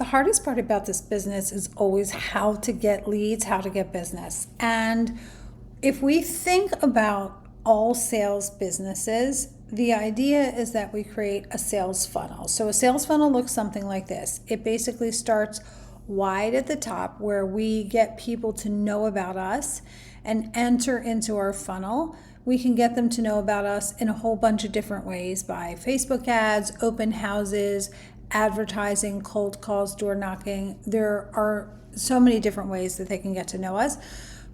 The hardest part about this business is always how to get leads, how to get business. And if we think about all sales businesses, the idea is that we create a sales funnel. So a sales funnel looks something like this. It basically starts wide at the top where we get people to know about us and enter into our funnel. We can get them to know about us in a whole bunch of different ways by Facebook ads, open houses, advertising, cold calls, door knocking. There are so many different ways that they can get to know us.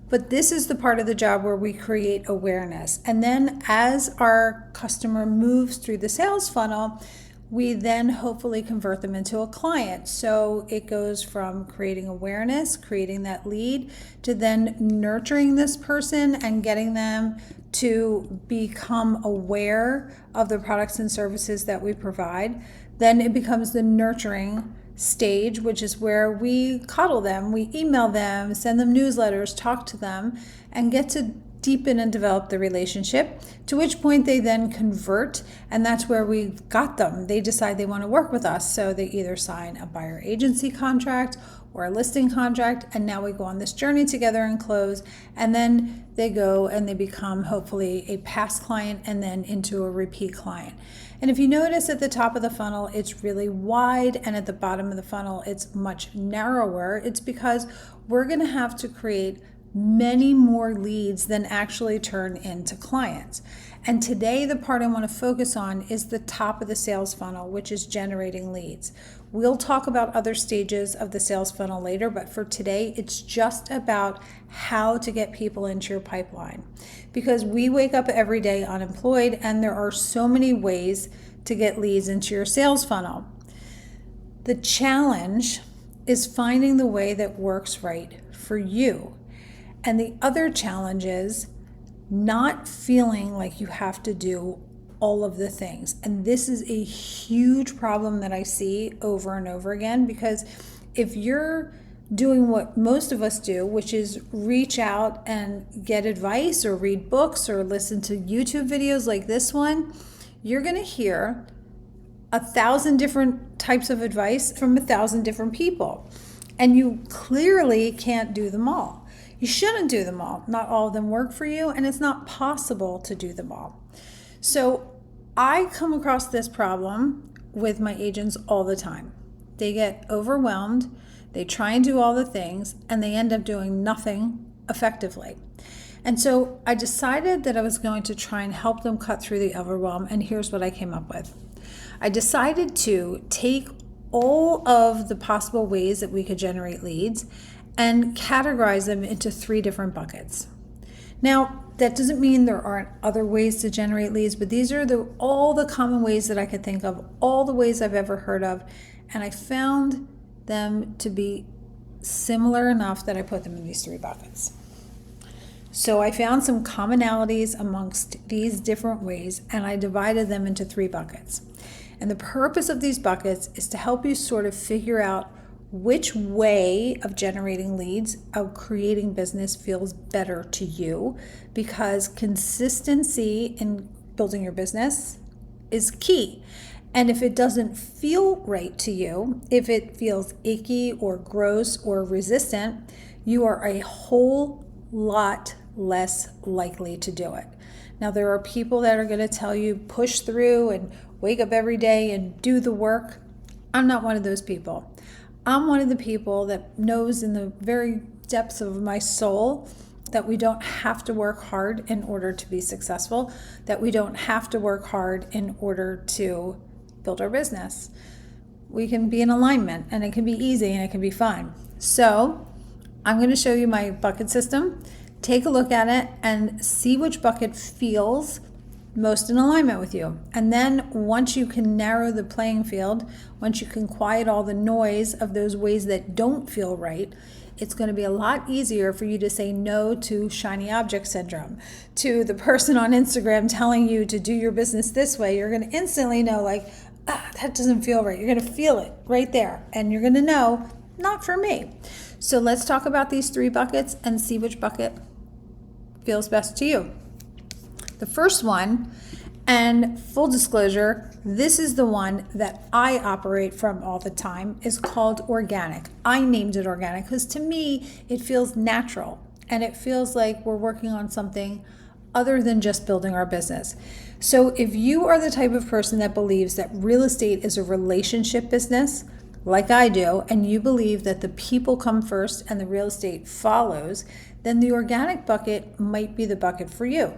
But this is the part of the job where we create awareness. And then as our customer moves through the sales funnel, we then hopefully convert them into a client. So it goes from creating awareness, creating that lead, to then nurturing this person and getting them to become aware of the products and services that we provide. Then it becomes the nurturing stage, which is where we coddle them, we email them, send them newsletters, talk to them, and get to deepen and develop the relationship, to which point they then convert, and that's where we got them. They decide they want to work with us, so they either sign a buyer agency contract or a listing contract, and now we go on this journey together and close, and then they go and they become hopefully a past client and then into a repeat client. And if you notice at the top of the funnel, it's really wide, and at the bottom of the funnel, it's much narrower. It's because we're going to have to create many more leads than actually turn into clients. And today, the part I want to focus on is the top of the sales funnel, which is generating leads. We'll talk about other stages of the sales funnel later, but for today, it's just about how to get people into your pipeline. Because we wake up every day unemployed, and there are so many ways to get leads into your sales funnel. The challenge is finding the way that works right for you. And the other challenge is not feeling like you have to do all of the things. And this is a huge problem that I see over and over again, because if you're doing what most of us do, which is reach out and get advice or read books or listen to YouTube videos like this one, you're going to hear 1,000 different types of advice from 1,000 different people. And you clearly can't do them all. You shouldn't do them all. Not all of them work for you, and it's not possible to do them all. So I come across this problem with my agents all the time. They get overwhelmed, they try and do all the things, and they end up doing nothing effectively. And so I decided that I was going to try and help them cut through the overwhelm, and here's what I came up with. I decided to take all of the possible ways that we could generate leads and categorize them into 3 different buckets. Now, that doesn't mean there aren't other ways to generate leads, but these are all the common ways that I could think of, all the ways I've ever heard of, and I found them to be similar enough that I put them in these 3 buckets. So I found some commonalities amongst these different ways, and I divided them into 3 buckets. And the purpose of these buckets is to help you sort of figure out which way of generating leads, of creating business, feels better to you, because consistency in building your business is key. And if it doesn't feel right to you, if it feels icky or gross or resistant, you are a whole lot less likely to do it. Now, there are people that are going to tell you push through and wake up every day and do the work. I'm not one of those people. I'm one of the people that knows in the very depths of my soul that we don't have to work hard in order to be successful, that we don't have to work hard in order to build our business. We can be in alignment, and it can be easy, and it can be fun. So I'm going to show you my bucket system. Take a look at it and see which bucket feels most in alignment with you. And then once you can narrow the playing field, once you can quiet all the noise of those ways that don't feel right, it's going to be a lot easier for you to say no to shiny object syndrome, to the person on Instagram telling you to do your business this way. You're going to instantly know, like, that doesn't feel right. You're going to feel it right there. And you're going to know, not for me. So let's talk about these 3 buckets and see which bucket feels best to you. The first one, And full disclosure, this is the one that I operate from all the time, is called organic. I named it organic because to me, it feels natural and it feels like we're working on something other than just building our business. So if you are the type of person that believes that real estate is a relationship business, like I do, and you believe that the people come first and the real estate follows, then the organic bucket might be the bucket for you.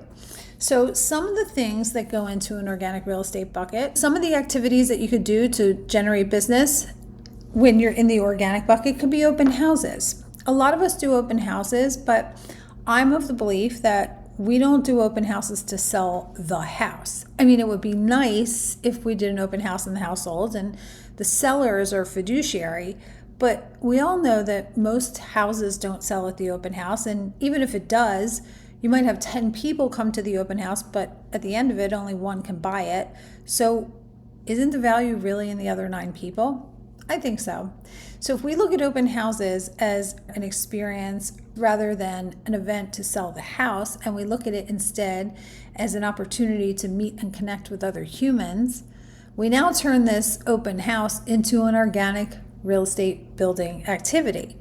So some of the things that go into an organic real estate bucket, some of the activities that you could do to generate business when you're in the organic bucket could be open houses. A lot of us do open houses, but I'm of the belief that we don't do open houses to sell the house. I mean, it would be nice if we did an open house in the household and the sellers are fiduciary, but we all know that most houses don't sell at the open house. And even if it does, you might have 10 people come to the open house, but at the end of it, only one can buy it. So isn't the value really in the other 9 people? I think so. So if we look at open houses as an experience rather than an event to sell the house, and we look at it instead as an opportunity to meet and connect with other humans, we now turn this open house into an organic real estate building activity.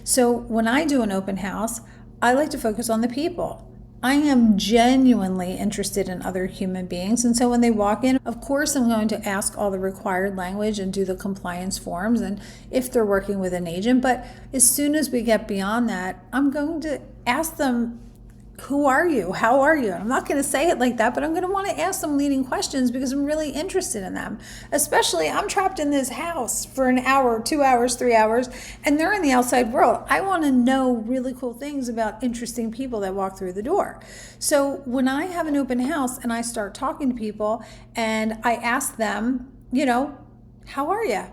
So when I do an open house, I like to focus on the people. I am genuinely interested in other human beings. And so when they walk in, of course, I'm going to ask all the required language and do the compliance forms, and if they're working with an agent. But as soon as we get beyond that, I'm going to ask them, who are you? How are you? I'm not going to say it like that, but I'm going to want to ask them leading questions because I'm really interested in them. Especially, I'm trapped in this house for an hour, 2 hours, 3 hours, and they're in the outside world. I want to know really cool things about interesting people that walk through the door. So when I have an open house and I start talking to people and I ask them, how are you?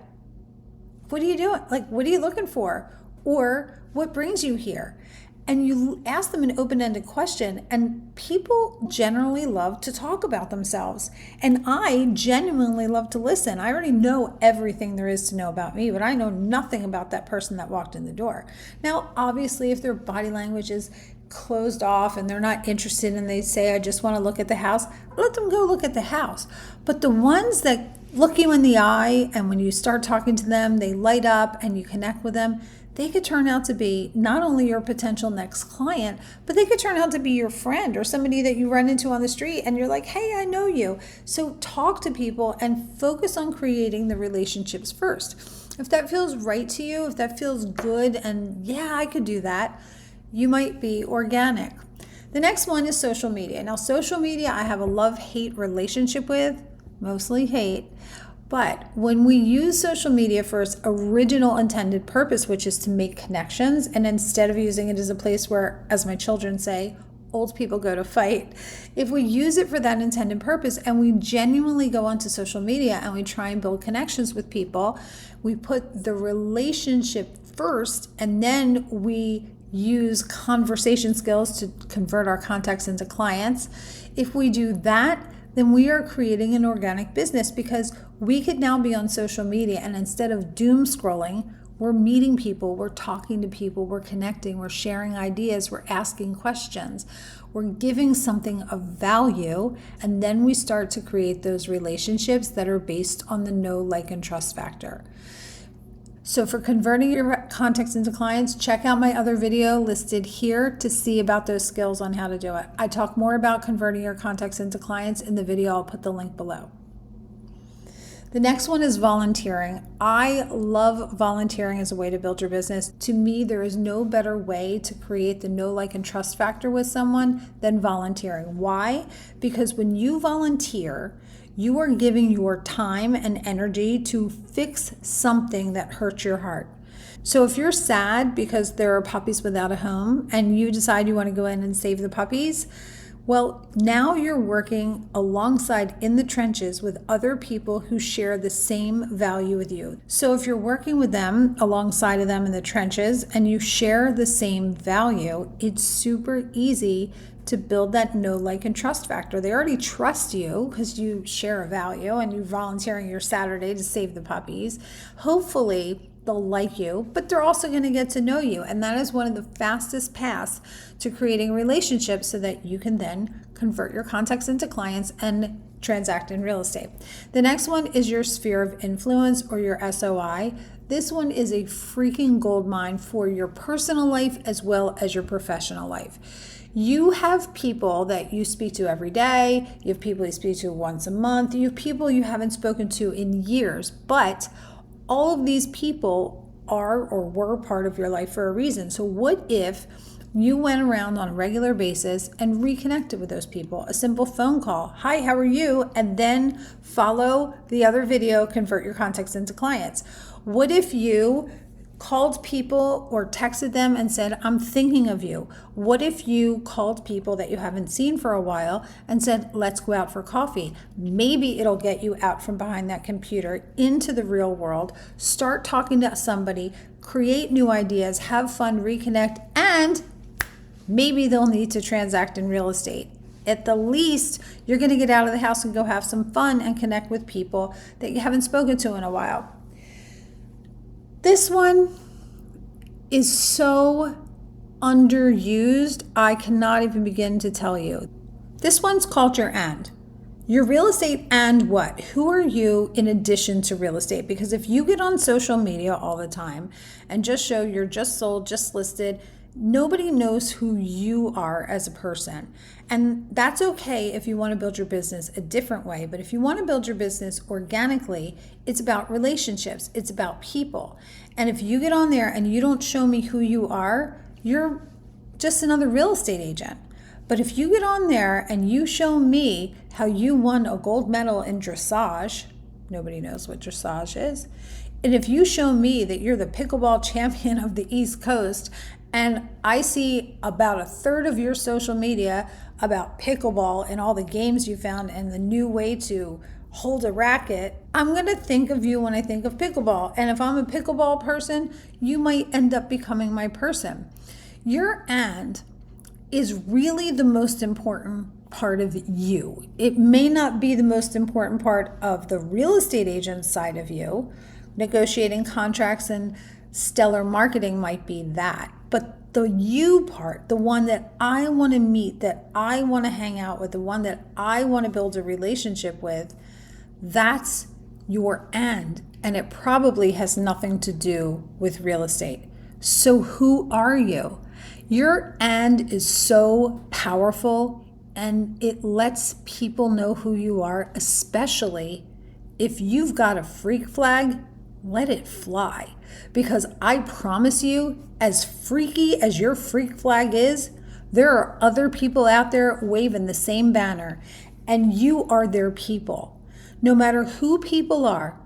What are you doing? Like, what are you looking for? Or what brings you here? And you ask them an open-ended question, and people generally love to talk about themselves. And I genuinely love to listen. I already know everything there is to know about me, but I know nothing about that person that walked in the door. Now, obviously, if their body language is closed off and they're not interested and they say, I just want to look at the house, let them go look at the house. But the ones that look you in the eye, and when you start talking to them, they light up and you connect with them, they could turn out to be not only your potential next client, but they could turn out to be your friend or somebody that you run into on the street and you're like, hey, I know you. So talk to people and focus on creating the relationships first. If that feels right to you, if that feels good and yeah, I could do that, you might be organic. The next one is social media. Now, social media, I have a love-hate relationship with, mostly hate. But when we use social media for its original intended purpose, which is to make connections, and instead of using it as a place where, as my children say, old people go to fight, if we use it for that intended purpose and we genuinely go onto social media and we try and build connections with people, we put the relationship first and then we use conversation skills to convert our contacts into clients. If we do that, then we are creating an organic business because we could now be on social media and instead of doom scrolling, we're meeting people, we're talking to people, we're connecting, we're sharing ideas, we're asking questions, we're giving something of value, and then we start to create those relationships that are based on the know, like, and trust factor. So for converting your contacts into clients, check out my other video listed here to see about those skills on how to do it. I talk more about converting your contacts into clients in the video. I'll put the link below. The next one is volunteering. I love volunteering as a way to build your business. To me, there is no better way to create the know, like, and trust factor with someone than volunteering. Why? Because when you volunteer, you are giving your time and energy to fix something that hurts your heart. So if you're sad because there are puppies without a home and you decide you want to go in and save the puppies, well, now you're working alongside in the trenches with other people who share the same value with you. So if you're working with them alongside of them in the trenches and you share the same value, it's super easy to build that know, like, and trust factor. They already trust you because you share a value and you're volunteering your Saturday to save the puppies. Hopefully they'll like you, but they're also going to get to know you. And that is one of the fastest paths to creating relationships so that you can then convert your contacts into clients and transact in real estate. The next one is your sphere of influence, or your SOI. This one is a freaking gold mine for your personal life as well as your professional life. You have people that you speak to every day. You have people you speak to once a month. You have people you haven't spoken to in years, but all of these people are or were part of your life for a reason. So what if you went around on a regular basis and reconnected with those people? A simple phone call. Hi, how are you? And then follow the other video, convert your contacts into clients. What if you called people or texted them and said, I'm thinking of you? What if you called people that you haven't seen for a while and said, let's go out for coffee? Maybe it'll get you out from behind that computer into the real world, start talking to somebody, create new ideas, have fun, reconnect, and maybe they'll need to transact in real estate. At the least, you're going to get out of the house and go have some fun and connect with people that you haven't spoken to in a while. This one is so underused, I cannot even begin to tell you. This one's called your and. Your real estate and what? Who are you in addition to real estate? Because if you get on social media all the time and just show you're just sold, just listed, nobody knows who you are as a person. And that's okay if you want to build your business a different way. But if you want to build your business organically, it's about relationships. It's about people. And if you get on there and you don't show me who you are, you're just another real estate agent. But if you get on there and you show me how you won a gold medal in dressage, nobody knows what dressage is. And if you show me that you're the pickleball champion of the East Coast, and I see about a third of your social media about pickleball and all the games you found and the new way to hold a racket, I'm going to think of you when I think of pickleball. And if I'm a pickleball person, you might end up becoming my person. Your and is really the most important part of you. It may not be the most important part of the real estate agent side of you. Negotiating contracts and stellar marketing might be that. But the you part, the one that I want to meet, that I want to hang out with, the one that I want to build a relationship with, that's your and it probably has nothing to do with real estate. So who are you? Your and is so powerful, and it lets people know who you are, especially if you've got a freak flag. Let it fly, because I promise you, as freaky as your freak flag is, there are other people out there waving the same banner, and you are their people. No matter who people are,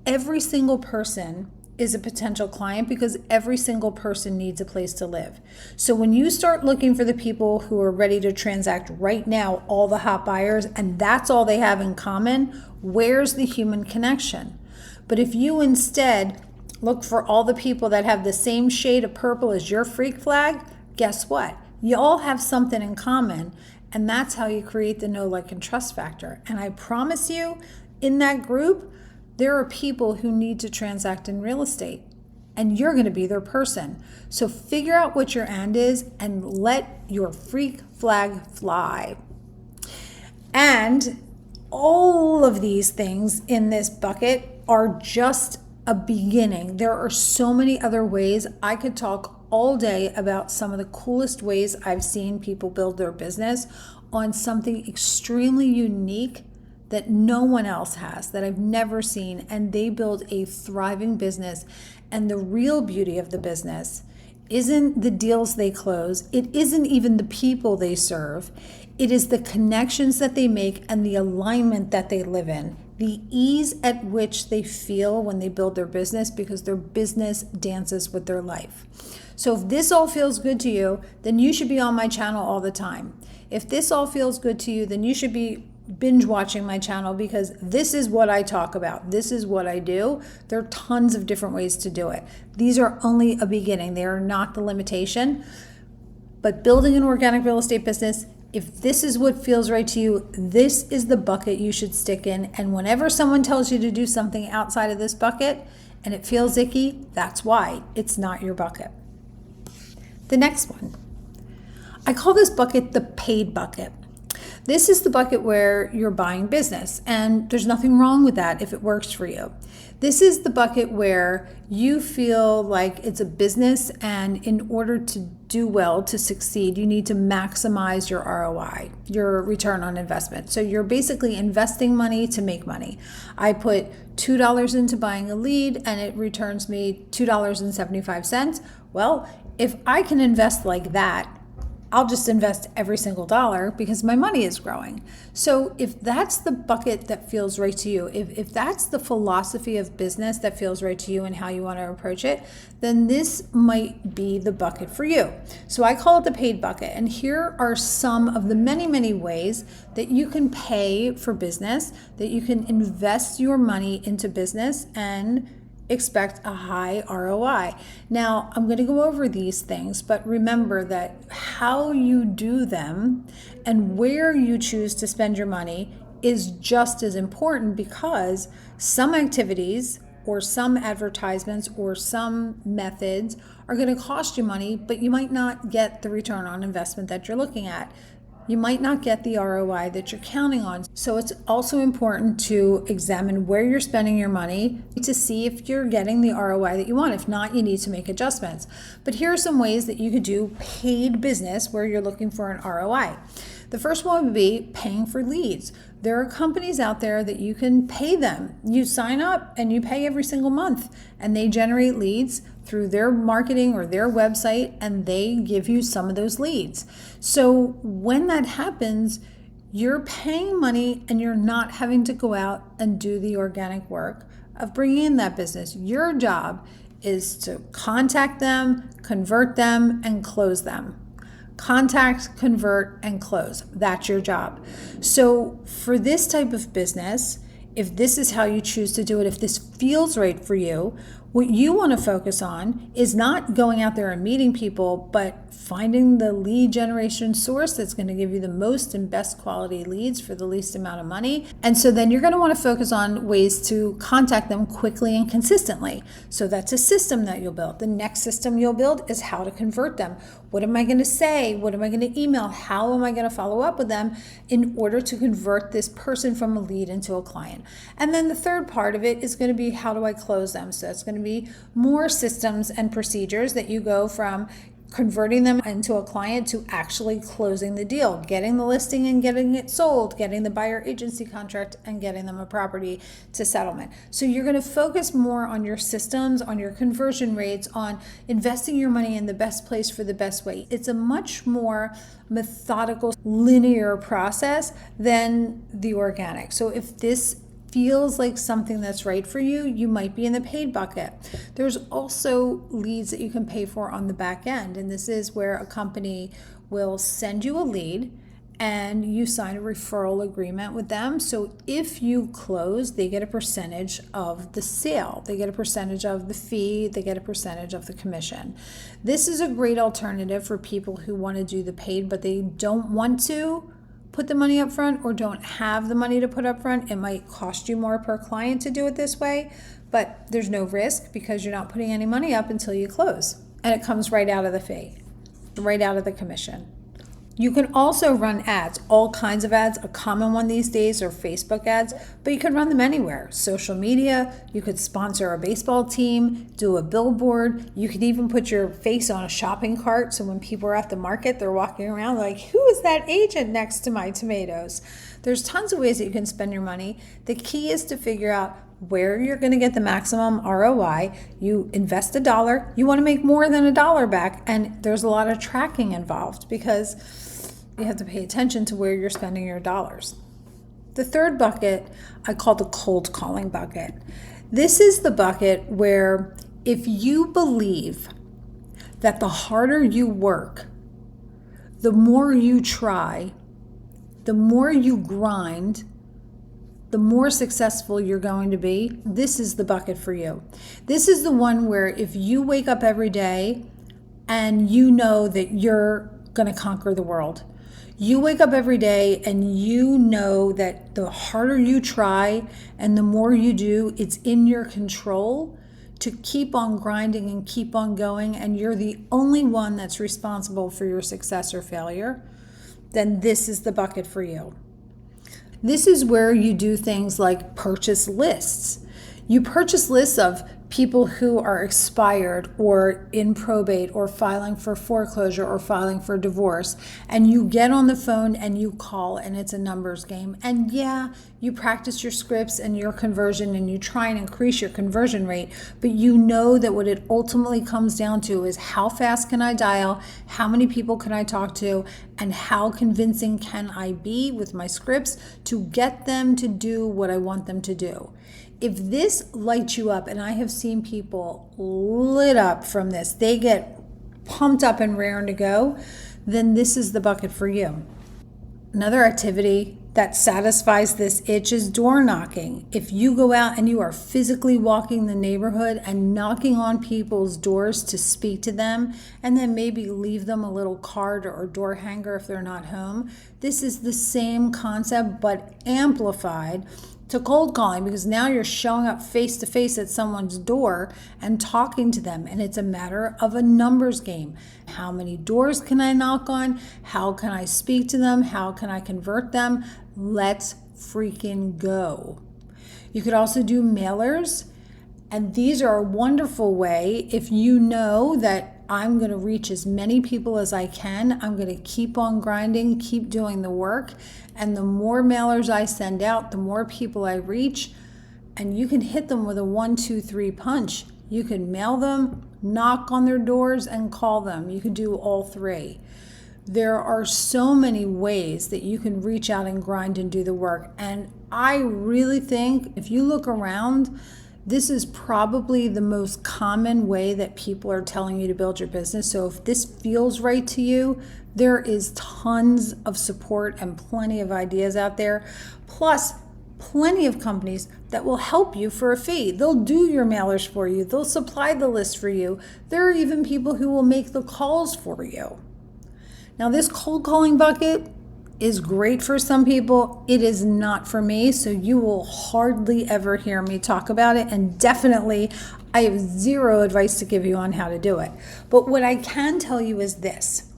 every single person is a potential client, because every single person needs a place to live. So when you start looking for the people who are ready to transact right now, all the hot buyers, and that's all they have in common, where's the human connection? But if you instead look for all the people that have the same shade of purple as your freak flag, guess what? You all have something in common, and that's how you create the know, like, and trust factor. And I promise you, in that group, there are people who need to transact in real estate, and you're going to be their person. So figure out what your and is and let your freak flag fly. And all of these things in this bucket are just a beginning. There are so many other ways. I could talk all day about some of the coolest ways I've seen people build their business on something extremely unique that no one else has, that I've never seen, and they build a thriving business. And the real beauty of the business isn't the deals they close. It isn't even the people they serve. It is the connections that they make and the alignment that they live in, the ease at which they feel when they build their business, because their business dances with their life. So if this all feels good to you, then you should be on my channel all the time. If this all feels good to you, then you should be binge watching my channel, because this is what I talk about. This is what I do. There are tons of different ways to do it. These are only a beginning. They are not the limitation. But building an organic real estate business, if this is what feels right to you, this is the bucket you should stick in. And whenever someone tells you to do something outside of this bucket and it feels icky, that's why it's not your bucket. The next one, I call this bucket the paid bucket. This is the bucket where you're buying business, and there's nothing wrong with that if it works for you. This is the bucket where you feel like it's a business, and in order to do well, to succeed, you need to maximize your ROI, your return on investment. So you're basically investing money to make money. I put $2 into buying a lead and it returns me $2.75. Well, if I can invest like that, I'll just invest every single dollar because my money is growing. So if that's the bucket that feels right to you, if that's the philosophy of business that feels right to you and how you want to approach it, then this might be the bucket for you. So I call it the paid bucket. And here are some of the many, many ways that you can pay for business, that you can invest your money into business and expect a high ROI. Now, I'm going to go over these things, but remember that how you do them and where you choose to spend your money is just as important, because some activities or some advertisements or some methods are going to cost you money, but you might not get the return on investment that you're looking at. You might not get the ROI that you're counting on. So it's also important to examine where you're spending your money to see if you're getting the ROI that you want. If not, you need to make adjustments. But here are some ways that you could do paid business where you're looking for an ROI. The first one would be paying for leads. There are companies out there that you can pay them. You sign up and you pay every single month, and they generate leads through their marketing or their website, and they give you some of those leads. So when that happens, you're paying money and you're not having to go out and do the organic work of bringing in that business. Your job is to contact them, convert them, and close them. Contact, convert, and close. That's your job. So for this type of business, if this is how you choose to do it, if this feels right for you, what you want to focus on is not going out there and meeting people, but finding the lead generation source that's going to give you the most and best quality leads for the least amount of money. And so then you're going to want to focus on ways to contact them quickly and consistently. So that's a system that you'll build. The next system you'll build is how to convert them. What am I going to say? What am I going to email? How am I going to follow up with them in order to convert this person from a lead into a client? And then the third part of it is going to be, how do I close them? So it's going to be more systems and procedures that you go from converting them into a client to actually closing the deal, getting the listing and getting it sold, getting the buyer agency contract and getting them a property to settlement. So you're going to focus more on your systems, on your conversion rates, on investing your money in the best place for the best way. It's a much more methodical, linear process than the organic. So if this feels like something that's right for you, you might be in the paid bucket. There's also leads that you can pay for on the back end. And this is where a company will send you a lead and you sign a referral agreement with them. So if you close, they get a percentage of the sale. They get a percentage of the fee. They get a percentage of the commission. This is a great alternative for people who want to do the paid, but they don't want to put the money up front or don't have the money to put up front. It might cost you more per client to do it this way, but there's no risk because you're not putting any money up until you close. And it comes right out of the fee, right out of the commission. You can also run ads, all kinds of ads. A common one these days are Facebook ads, but you could run them anywhere. Social media, you could sponsor a baseball team, do a billboard. You could even put your face on a shopping cart. So when people are at the market, they're walking around like, who is that agent next to my tomatoes? There's tons of ways that you can spend your money. The key is to figure out where you're going to get the maximum ROI. You invest $1, you want to make more than $1 back, and there's a lot of tracking involved because you have to pay attention to where you're spending your dollars. The third bucket I call the cold calling bucket. This is the bucket where if you believe that the harder you work, the more you try, the more you grind, the more successful you're going to be, this is the bucket for you. This is the one where if you wake up every day and you know that you're going to conquer the world, you wake up every day and you know that the harder you try and the more you do, it's in your control to keep on grinding and keep on going, and you're the only one that's responsible for your success or failure, then this is the bucket for you. This is where you do things like purchase lists. You purchase lists of people who are expired or in probate or filing for foreclosure or filing for divorce, and you get on the phone and you call, and it's a numbers game. And yeah, you practice your scripts and your conversion and you try and increase your conversion rate, but you know that what it ultimately comes down to is how fast can I dial, how many people can I talk to, and how convincing can I be with my scripts to get them to do what I want them to do. If this lights you up, and I have seen people lit up from this, they get pumped up and raring to go, then this is the bucket for you. Another activity that satisfies this itch is door knocking. If you go out and you are physically walking the neighborhood and knocking on people's doors to speak to them, and then maybe leave them a little card or door hanger if they're not home, this is the same concept but amplified to cold calling, because now you're showing up face to face at someone's door and talking to them, and it's a matter of a numbers game. How many doors can I knock on? How can I speak to them? How can I convert them? Let's freaking go. You could also do mailers, and these are a wonderful way if you know that I'm going to reach as many people as I can. I'm going to keep on grinding, keep doing the work. And the more mailers I send out, the more people I reach. And you can hit them with a 1, 2, 3 punch. You can mail them, knock on their doors, and call them. You can do all three. There are so many ways that you can reach out and grind and do the work. And I really think if you look around, this is probably the most common way that people are telling you to build your business. So if this feels right to you, there is tons of support and plenty of ideas out there. Plus, plenty of companies that will help you for a fee. They'll do your mailers for you. They'll supply the list for you. There are even people who will make the calls for you. Now, this cold calling bucket is great for some people. It is not for me, so you will hardly ever hear me talk about it, and definitely I have zero advice to give you on how to do it. But what I can tell you is this: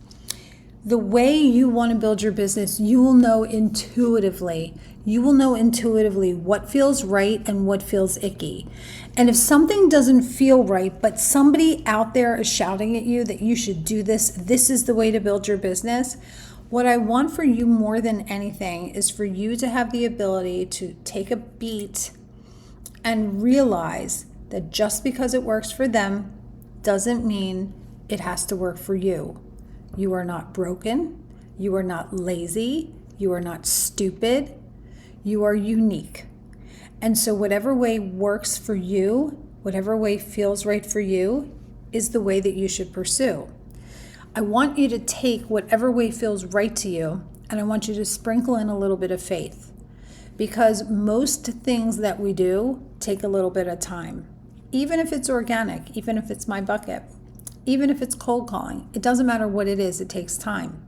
the way you want to build your business, you will know intuitively. You will know intuitively what feels right and what feels icky. And if something doesn't feel right, but somebody out there is shouting at you that you should do this, this is the way to build your business, what I want for you more than anything is for you to have the ability to take a beat and realize that just because it works for them doesn't mean it has to work for you. You are not broken. You are not lazy. You are not stupid. You are unique. And so whatever way works for you, whatever way feels right for you, is the way that you should pursue. I want you to take whatever way feels right to you, and I want you to sprinkle in a little bit of faith, because most things that we do take a little bit of time. Even if it's organic, even if it's my bucket, even if it's cold calling, it doesn't matter what it is, it takes time.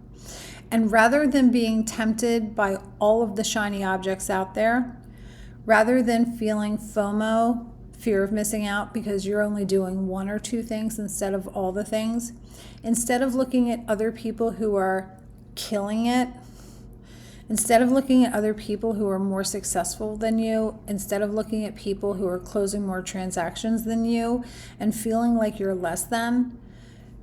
And rather than being tempted by all of the shiny objects out there, rather than feeling FOMO, fear of missing out, because you're only doing 1 or 2 things instead of all the things, instead of looking at other people who are killing it, instead of looking at other people who are more successful than you, instead of looking at people who are closing more transactions than you and feeling like you're less than,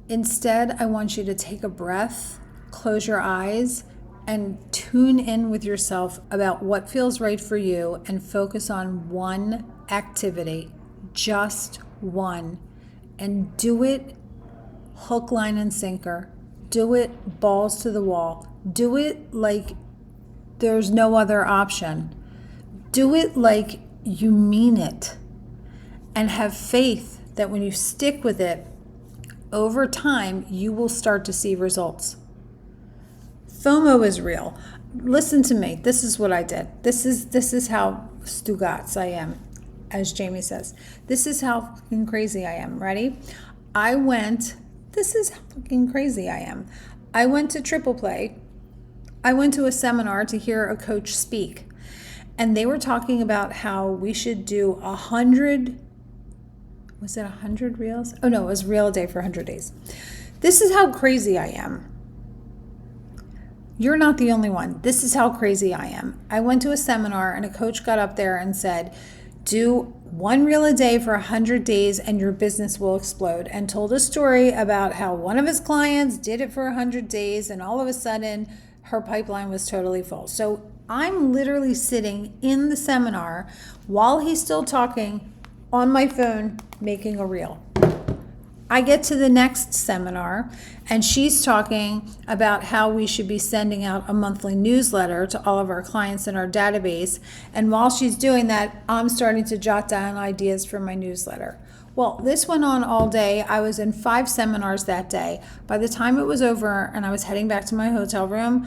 instead, I want you to take a breath, close your eyes, and tune in with yourself about what feels right for you, and focus on one activity, just one, and do it hook, line, and sinker. Do it balls to the wall. Do it like there's no other option. Do it like you mean it, and have faith that when you stick with it, over time, you will start to see results. FOMO is real. Listen to me. This is what I did. This is how Stugatz I am, as Jamie says. This is how fucking crazy I am. Ready? This is how fucking crazy I am. I went to Triple Play. I went to a seminar to hear a coach speak. And they were talking about how we should do 100, was it 100 reels? Oh no, it was reel a day for 100 days. This is how crazy I am. You're not the only one. This is how crazy I am. I went to a seminar and a coach got up there and said, do 1 reel a day for 100 days and your business will explode, and told a story about how one of his clients did it for 100 days and all of a sudden her pipeline was totally full. So I'm literally sitting in the seminar while he's still talking on my phone making a reel. I get to the next seminar and she's talking about how we should be sending out a monthly newsletter to all of our clients in our database. And while she's doing that, I'm starting to jot down ideas for my newsletter. Well, this went on all day. I was in 5 seminars that day. By the time it was over and I was heading back to my hotel room,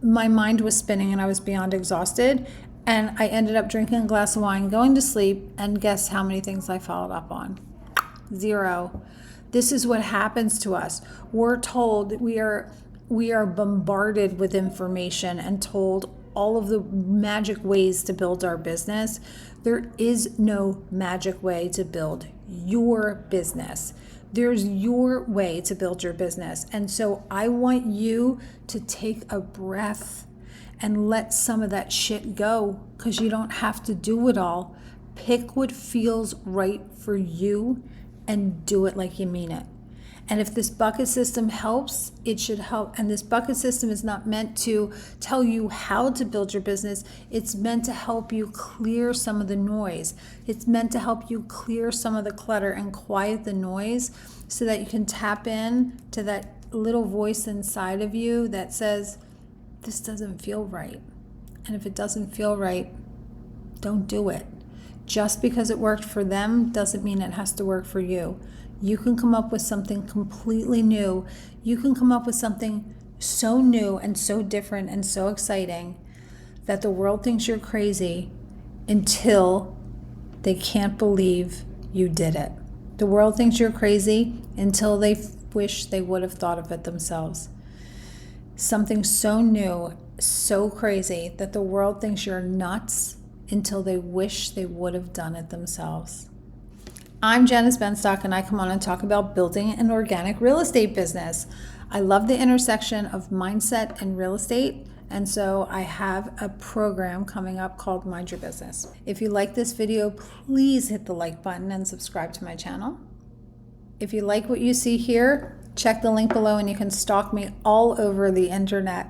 my mind was spinning and I was beyond exhausted. And I ended up drinking a glass of wine, going to sleep, and guess how many things I followed up on? 0. This is what happens to us. We're told, we are bombarded with information and told all of the magic ways to build our business. There is no magic way to build your business. There's your way to build your business. And so I want you to take a breath and let some of that shit go, because you don't have to do it all. Pick what feels right for you and do it like you mean it. And if this bucket system helps, it should help. And this bucket system is not meant to tell you how to build your business. It's meant to help you clear some of the noise. It's meant to help you clear some of the clutter and quiet the noise so that you can tap in to that little voice inside of you that says, this doesn't feel right. And if it doesn't feel right, don't do it. Just because it worked for them doesn't mean it has to work for you. You can come up with something completely new. You can come up with something so new and so different and so exciting that the world thinks you're crazy until they can't believe you did it. The world thinks you're crazy until they wish they would have thought of it themselves. Something so new, so crazy that the world thinks you're nuts until they wish they would have done it themselves. I'm Janis Benstock, and I come on and talk about building an organic real estate business. I love the intersection of mindset and real estate, and so I have a program coming up called Mind Your Business. If you like this video, please hit the like button and subscribe to my channel. If you like what you see here, check the link below and you can stalk me all over the internet.